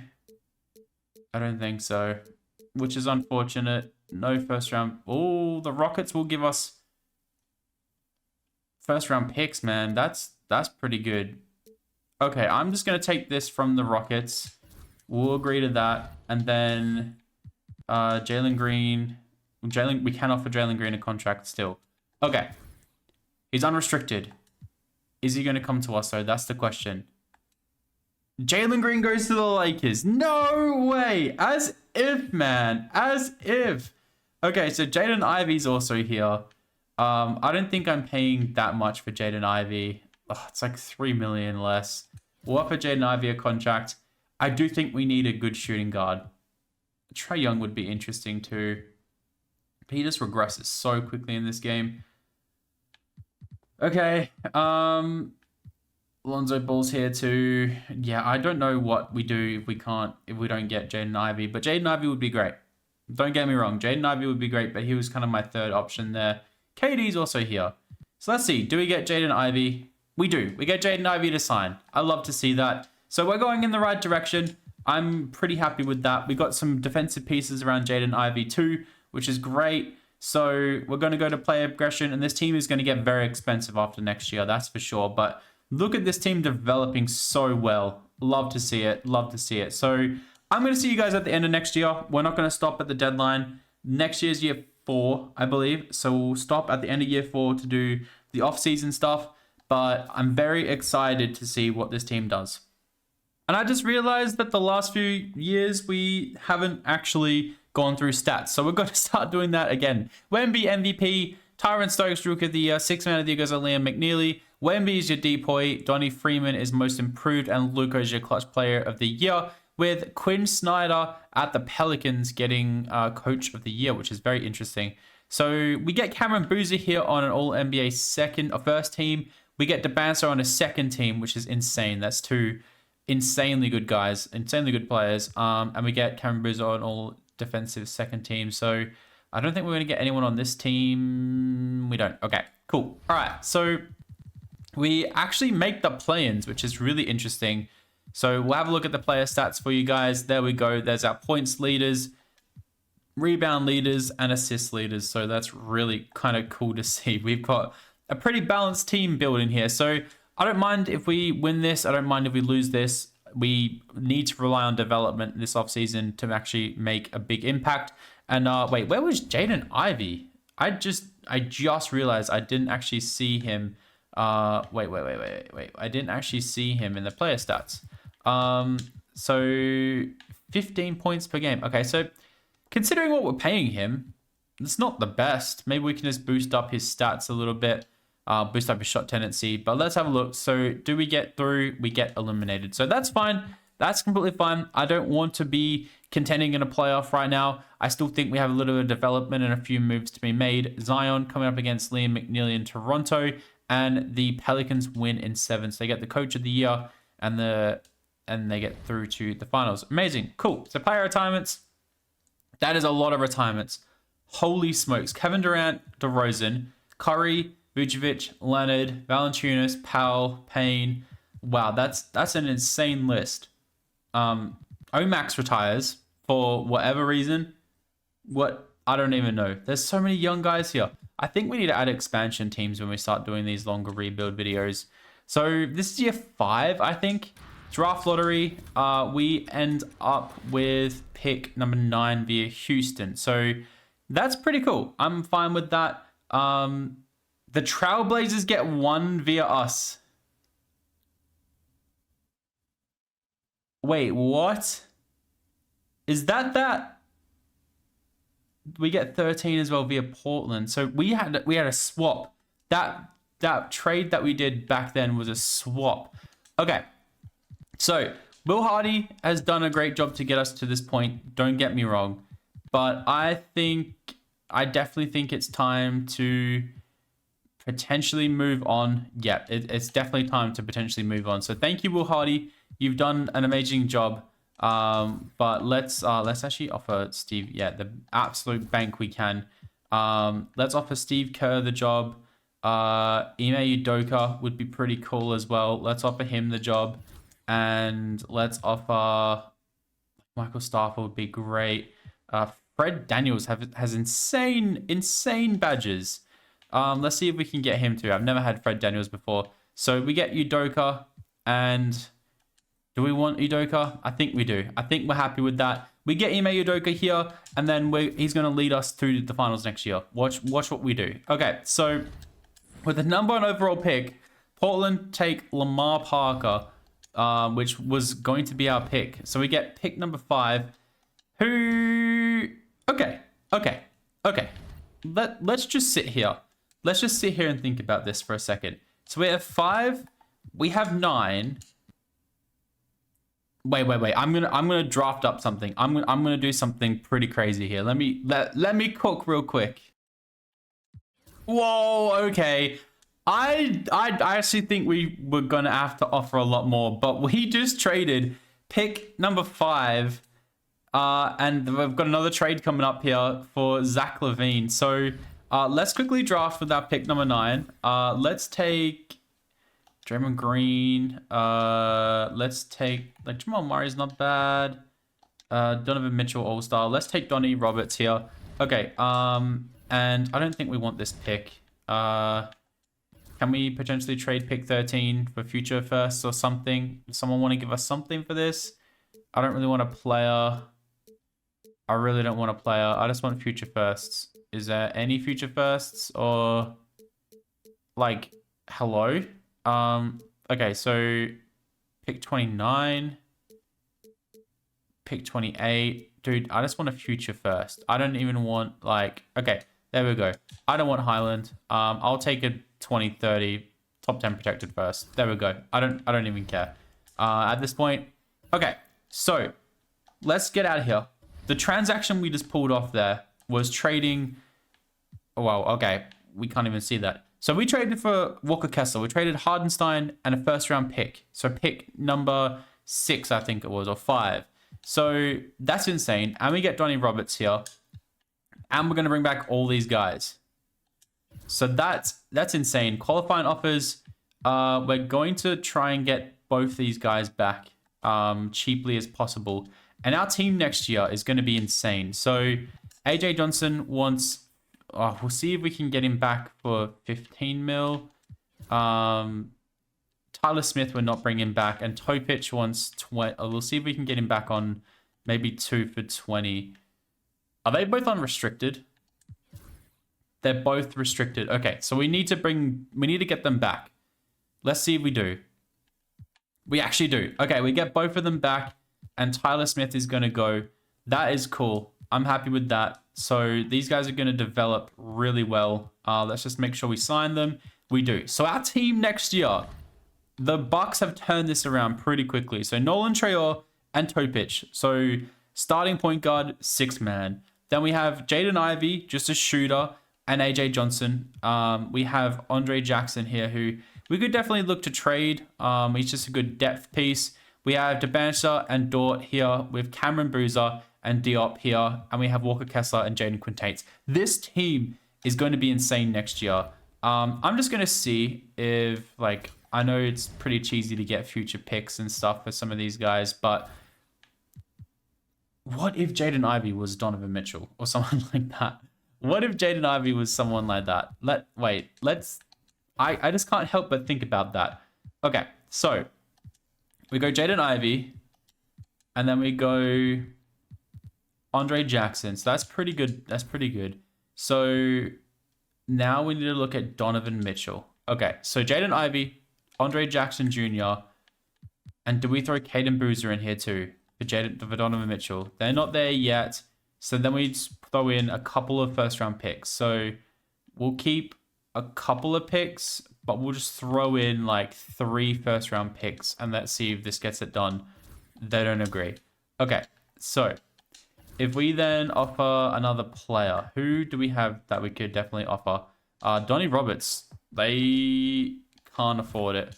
I don't think so. Which is unfortunate. No first round. Oh, the Rockets will give us first round picks, man. That's pretty good. Okay, I'm just going to take this from the Rockets. We'll agree to that. And then Jalen Green. We can offer Jalen Green a contract still. Okay. He's unrestricted. Is he going to come to us, though? That's the question. Jalen Green goes to the Lakers. No way. As if, man. As if. Okay, so Jaden Ivey's also here. I don't think I'm paying that much for Jaden Ivey. It's like $3 million less. We'll offer Jaden Ivey a contract. I do think we need a good shooting guard. Trae Young would be interesting too. He just regresses so quickly in this game. Okay. Lonzo Ball's here too. Yeah, I don't know what we do if we don't get Jaden Ivey. But Jaden Ivey would be great. Don't get me wrong. Jaden Ivey would be great, but he was kind of my third option there. KD's also here. So let's see. Do we get Jaden Ivey? We do. We get Jaden Ivey to sign. I love to see that. So we're going in the right direction. I'm pretty happy with that. We got some defensive pieces around Jaden Ivey too, which is great. So we're going to go to player aggression, and this team is going to get very expensive after next year. That's for sure. But look at this team developing so well. Love to see it. Love to see it. So I'm going to see you guys at the end of next year. We're not going to stop at the deadline. Next year's year 4, I believe. So we'll stop at the end of year 4 to do the off-season stuff. but I'm very excited to see what this team does. And I just realized that the last few years we haven't actually gone through stats. So we're going to start doing that again. Wemby MVP, Tyron Stokes Rookie of the Year, 6 Man of the Year goes to Liam McNeely. Wemby is your depoy, Donnie Freeman is most improved, and Luka is your clutch player of the year, with Quinn Snyder at the Pelicans getting coach of the year, which is very interesting. So we get Cameron Boozer here on an All-NBA first team. We get DeBancer on a second team, which is insane. That's two insanely good guys, insanely good players. And we get Cameron Boozer on all defensive second team. So I don't think we're going to get anyone on this team. We don't. Okay, cool. All right, so we actually make the play-ins, which is really interesting. So we'll have a look at the player stats for you guys. There we go. There's our points leaders, rebound leaders, and assist leaders. So that's really kind of cool to see. We've got a pretty balanced team building here. So I don't mind if we win this. I don't mind if we lose this. We need to rely on development this offseason to actually make a big impact. And wait, where was Jaden Ivey? I just realized I didn't actually see him. Wait. I didn't actually see him in the player stats. So 15 points per game. Okay, so considering what we're paying him, it's not the best. Maybe we can just boost up his stats a little bit. Boost up his shot tendency. But let's have a look. So do we get through? We get eliminated. So that's fine. That's completely fine. I don't want to be contending in a playoff right now. I still think we have a little bit of development and a few moves to be made. Zion coming up against Liam McNeely in Toronto, and the Pelicans win in 7. So they get the coach of the year and they get through to the finals. Amazing. Cool. So player retirements. That is a lot of retirements. Holy smokes. Kevin Durant, DeRozan, Curry, Vucevic, Leonard, Valanciunas, Powell, Payne. Wow, that's an insane list. Omax retires for whatever reason. What? I don't even know. There's so many young guys here. I think we need to add expansion teams when we start doing these longer rebuild videos. So this is year 5, I think. Draft lottery. We end up with pick number 9 via Houston. So that's pretty cool. I'm fine with that. The Trailblazers get 1 via us. Wait, what? Is that? We get 13 as well via Portland. So we had a swap. That trade that we did back then was a swap. Okay. So Will Hardy has done a great job to get us to this point. Don't get me wrong. But I definitely think it's time to potentially move on. Yeah, it's definitely time to potentially move on. So thank you, Will Hardy. You've done an amazing job. But let's actually offer Steve, the absolute bank we can. Let's offer Steve Kerr the job. Ime Udoka would be pretty cool as well. Let's offer him the job. And let's offer Michael Stafford would be great. Fred Daniels has insane badges. Let's see if we can get him too. I've never had Fred Daniels before. So we get Udoka, and do we want Udoka? I think we do. I think we're happy with that. We get Ime Udoka here, and then he's going to lead us through the finals next year. Watch what we do. Okay, so with the number 1 overall pick, Portland take Lamar Parker, which was going to be our pick. So we get pick number 5, who... Okay. Let's just sit here. Let's just sit here and think about this for a second. So we have 5. We have 9. Wait. I'm gonna draft up something. I'm gonna do something pretty crazy here. Let me cook real quick. Whoa. Okay. I actually think we were gonna have to offer a lot more, but we just traded pick number 5. And we've got another trade coming up here for Zach LaVine. So let's quickly draft with that pick number 9. Let's take Draymond Green. Let's take, like, Jamal Murray's not bad. Donovan Mitchell All-Star. Let's take Donnie Roberts here. Okay. And I don't think we want this pick. Can we potentially trade pick 13 for future firsts or something? Does someone want to give us something for this? I don't really want a player. I really don't want a player. I just want future firsts. Is there any future firsts or like, hello? Okay, so pick 29, pick 28. Dude, I just want a future first. I don't even want like, okay, there we go. I don't want Highland. I'll take a 2030 top 10 protected first. There we go. I don't even care. At this point. Okay, so let's get out of here. The transaction we just pulled off there was trading. Well, okay, we can't even see that. So we traded for Walker Kessler. We traded Hardenstein and a first round pick. So pick number 6, I think it was, or 5. So that's insane. And we get Donnie Roberts here. And we're going to bring back all these guys. So that's insane. Qualifying offers. We're going to try and get both these guys back cheaply as possible. And our team next year is going to be insane. So AJ Johnson wants... we'll see if we can get him back for 15 mil. Tyler Smith we're not bringing back. And Topic wants 20. We'll see if we can get him back on maybe 2 for 20. Are they both unrestricted? They're both restricted. Okay, so we need to get them back. Let's see if we do. We actually do. Okay, we get both of them back. And Tyler Smith is going to go. That is cool. I'm happy with that. So these guys are going to develop really well. Let's just make sure we sign them. We do. So our team next year, the Bucks have turned this around pretty quickly. So Nolan Traore and Topic. So starting point guard, 6-man. Then we have Jaden Ivey, just a shooter, and AJ Johnson. We have Andre Jackson here, who we could definitely look to trade. He's just a good depth piece. We have DeBancher and Dort here with Cameron Boozer and Diop here. And we have Walker Kessler and Jaden Quintates. This team is going to be insane next year. I'm just going to see if, like, I know it's pretty cheesy to get future picks and stuff for some of these guys, but what if Jaden Ivey was Donovan Mitchell or someone like that? What if Jaden Ivey was someone like that? I just can't help but think about that. Okay, so we go Jaden Ivey, and then we go Andre Jackson. So that's pretty good. That's pretty good. So now we need to look at Donovan Mitchell. Okay, so Jaden Ivey, Andre Jackson Jr., and do we throw Caden Boozer in here too for Donovan Mitchell? They're not there yet. So then we throw in a couple of first-round picks. So we'll keep a couple of picks, but we'll just throw in like 3 first-round picks, and let's see if this gets it done. They don't agree. Okay, so if we then offer another player, who do we have that we could definitely offer? Donnie Roberts. They can't afford it.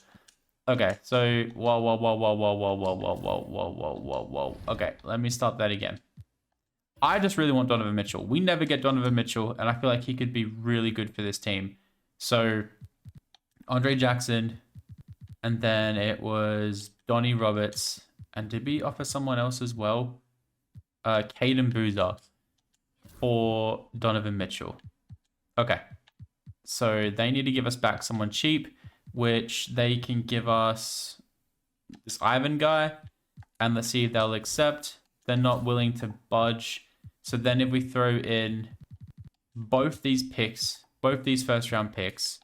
Okay, so whoa. Okay, let me start that again. I just really want Donovan Mitchell. We never get Donovan Mitchell, and I feel like he could be really good for this team. So Andre Jackson, and then it was Donnie Roberts, and did we offer someone else as well? Caden Boozer for Donovan Mitchell. Okay, so they need to give us back someone cheap, which they can give us this Ivan guy, and let's see if they'll accept. They're not willing to budge. So then if we throw in both these picks, both these first round picks,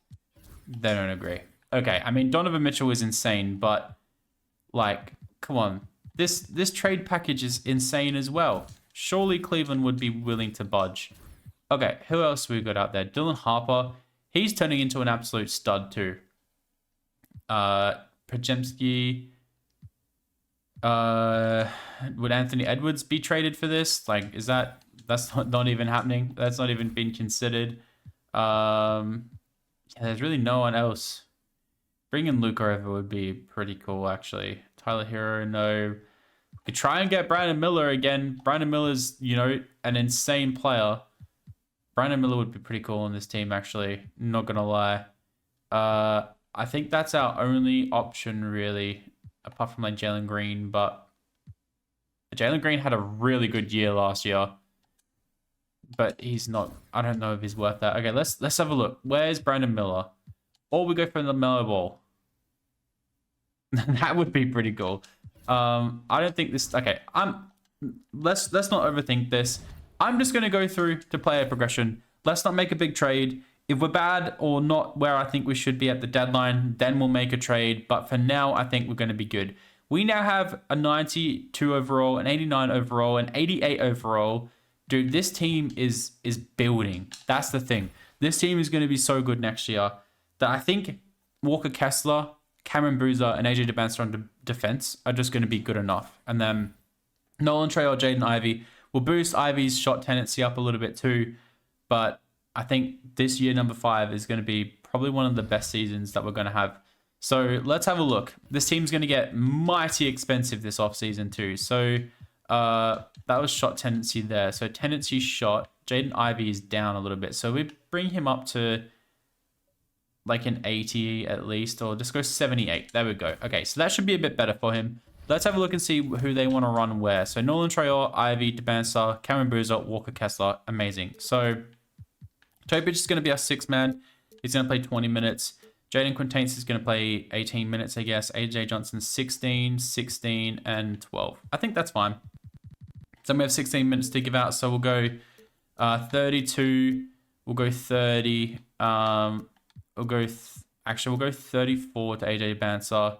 they don't agree. Okay, I mean, Donovan Mitchell is insane, but like, come on. This trade package is insane as well. Surely Cleveland would be willing to budge. Okay, who else we got out there? Dylan Harper. He's turning into an absolute stud too. Pajemski. Would Anthony Edwards be traded for this? Like, that's not even happening. That's not even been considered. Yeah, there's really no one else. Bringing Luka over would be pretty cool, actually. Tyler Hero, no. We could try and get Brandon Miller again. Brandon Miller's, an insane player. Brandon Miller would be pretty cool on this team, actually. Not gonna lie. I think that's our only option, really, apart from like Jalen Green. But Jalen Green had a really good year last year, but he's not. I don't know if he's worth that. Okay, let's have a look. Where's Brandon Miller? Or we go for the Melo Ball. That would be pretty cool. I don't think this. Okay, let's not overthink this. I'm just gonna go through to player progression. Let's not make a big trade. If we're bad or not where I think we should be at the deadline, then we'll make a trade. But for now, I think we're going to be good. We now have a 92 overall, an 89 overall, an 88 overall. Dude, this team is building. That's the thing. This team is going to be so good next year that I think Walker Kessler, Cameron Boozer, and AJ DeBanster on defense are just going to be good enough. And then Nolan Trey or Jaden Ivey will boost Ivey's shot tendency up a little bit too. But I think this year, number 5, is going to be probably one of the best seasons that we're going to have. So let's have a look. This team's going to get mighty expensive this offseason too. So that was shot tendency there. So tendency shot, Jaden Ivey is down a little bit. So we bring him up to like an 80 at least, or just go 78. There we go. Okay, so that should be a bit better for him. Let's have a look and see who they want to run where. So Nolan Traore, Ivy, DeBancer, Cameron Boozer, Walker Kessler. Amazing. So Topic is going to be our 6th man. He's going to play 20 minutes. Jaden Quintains is going to play 18 minutes, I guess. AJ Johnson, 16, 16, and 12. I think that's fine. So we have 16 minutes to give out. So we'll go 32. We'll go 30. We'll go 34 to AJ Banser.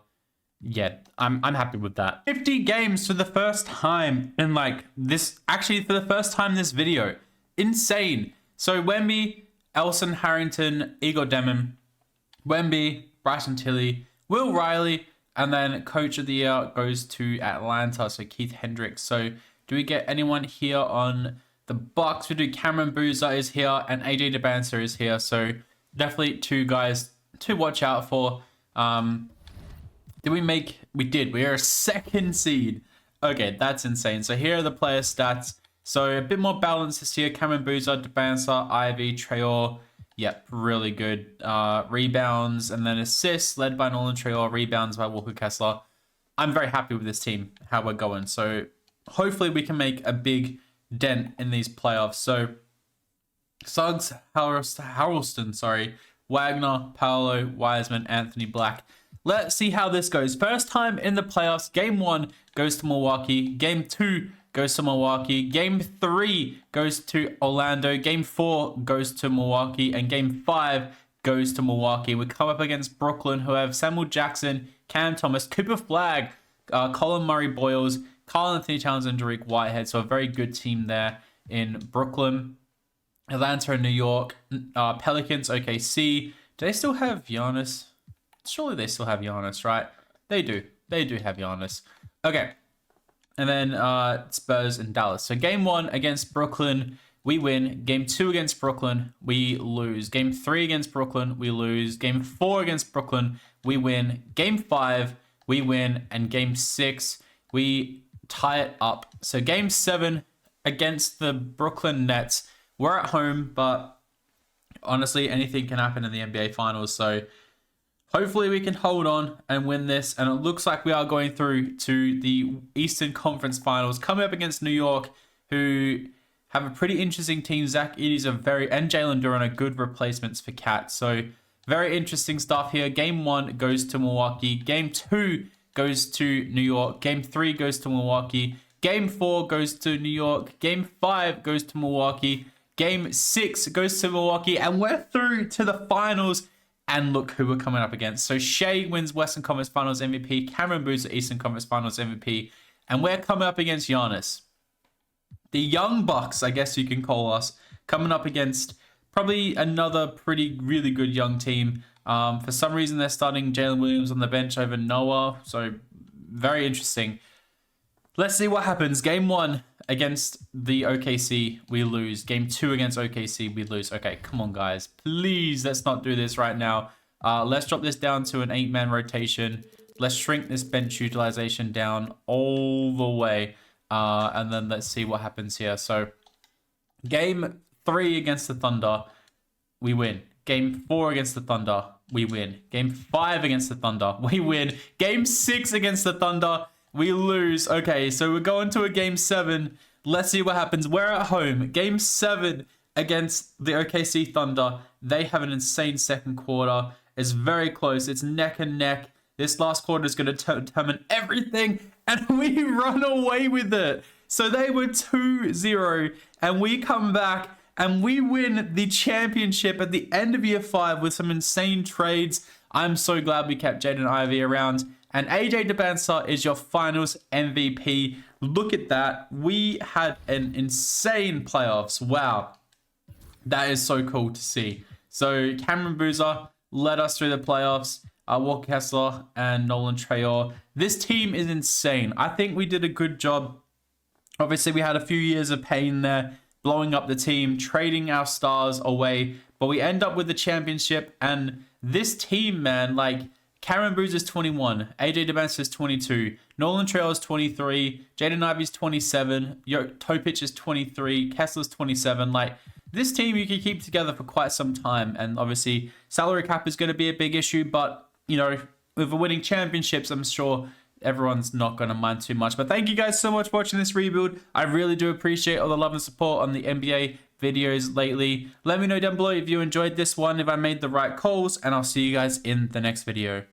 Yeah, I'm happy with that. 50 games for the first time in like this. Actually, for the first time in this video. Insane. So Wemby, Elson Harrington, Igor Demon, Wemby, Bryson Tilley, Will Riley, and then Coach of the Year goes to Atlanta. So Keith Hendricks. So do we get anyone here on the Bucks? We do. Cameron Boozer is here and AJ DeBancer is here. So definitely 2 guys to watch out for. Did we make... We did. We are a 2nd seed. Okay, that's insane. So here are the player stats. So a bit more balance this year. Cameron Boozer, DeBancer, Ivy, Traore. Yep, really good. Rebounds and then assists led by Nolan Traore. Rebounds by Walker Kessler. I'm very happy with this team, how we're going. So hopefully we can make a big dent in these playoffs. So Suggs, Harrelson, Wagner, Paolo, Wiseman, Anthony Black. Let's see how this goes. First time in the playoffs. Game 1 goes to Milwaukee. Game 2 goes to Milwaukee. Game 3 goes to Orlando. Game 4 goes to Milwaukee. And Game 5 goes to Milwaukee. We come up against Brooklyn, who have Samuel Jackson, Cam Thomas, Cooper Flagg, Colin Murray-Boyles, Karl Anthony Towns, and Dariq Whitehead. So a very good team there in Brooklyn. Atlanta and New York. Pelicans, OKC. Do they still have Giannis? Surely they still have Giannis, right? They do. They do have Giannis. Okay. And then Spurs and Dallas. So game 1 against Brooklyn, we win. Game 2 against Brooklyn, we lose. Game 3 against Brooklyn, we lose. Game 4 against Brooklyn, we win. Game 5, we win. And game 6, we tie it up. So game 7 against the Brooklyn Nets, we're at home, but honestly, anything can happen in the NBA Finals. So hopefully we can hold on and win this. And it looks like we are going through to the Eastern Conference Finals, coming up against New York, who have a pretty interesting team. Zach Edey's and Jalen Duren are good replacements for Cat. So very interesting stuff here. Game 1 goes to Milwaukee. Game 2 goes to New York. Game 3 goes to Milwaukee. Game 4 goes to New York. Game 5 goes to Milwaukee. Game 6 goes to Milwaukee. And we're through to the finals. And look who we're coming up against. So Shea wins Western Conference Finals MVP. Cameron Boozer Eastern Conference Finals MVP. And we're coming up against Giannis. The Young Bucks, I guess you can call us, coming up against probably another really good young team. For some reason, they're starting Jalen Williams on the bench over Noah. So very interesting. Let's see what happens. Game 1 against the OKC, we lose. Game 2 against OKC, we lose. Okay, come on, guys. Please, let's not do this right now. Let's drop this down to an 8-man rotation. Let's shrink this bench utilization down all the way. And then let's see what happens here. So, game 3 against the Thunder, we win. Game 4 against the Thunder, we win. Game 5 against the Thunder, we win. Game 6 against the Thunder, we lose. Okay, so we're going to a game 7. Let's see what happens. We're at home. Game 7 against the OKC Thunder. They have an insane second quarter. It's very close. It's neck and neck. This last quarter is going to determine everything. And we run away with it. So they were 2-0. And we come back and we win the championship at the end of year 5 with some insane trades. I'm so glad we kept Jaden Ivey around. And AJ Debinsa is your finals MVP. Look at that. We had an insane playoffs. Wow. That is so cool to see. So Cameron Boozer led us through the playoffs. Walker Kessler and Nolan Traore. This team is insane. I think we did a good job. Obviously, we had a few years of pain there, blowing up the team, trading our stars away. But we end up with the championship. And this team, man, like, Cameron Boozer is 21, AJ Debinsa is 22, Nolan Traore is 23, Jaden Ivey's 27, Topic is 23, Kessler's 27. Like, this team you can keep together for quite some time. And obviously, salary cap is going to be a big issue. But, you know, with winning championships, I'm sure everyone's not going to mind too much. But thank you guys so much for watching this rebuild. I really do appreciate all the love and support on the NBA videos lately. Let me know down below if you enjoyed this one, if I made the right calls, and I'll see you guys in the next video.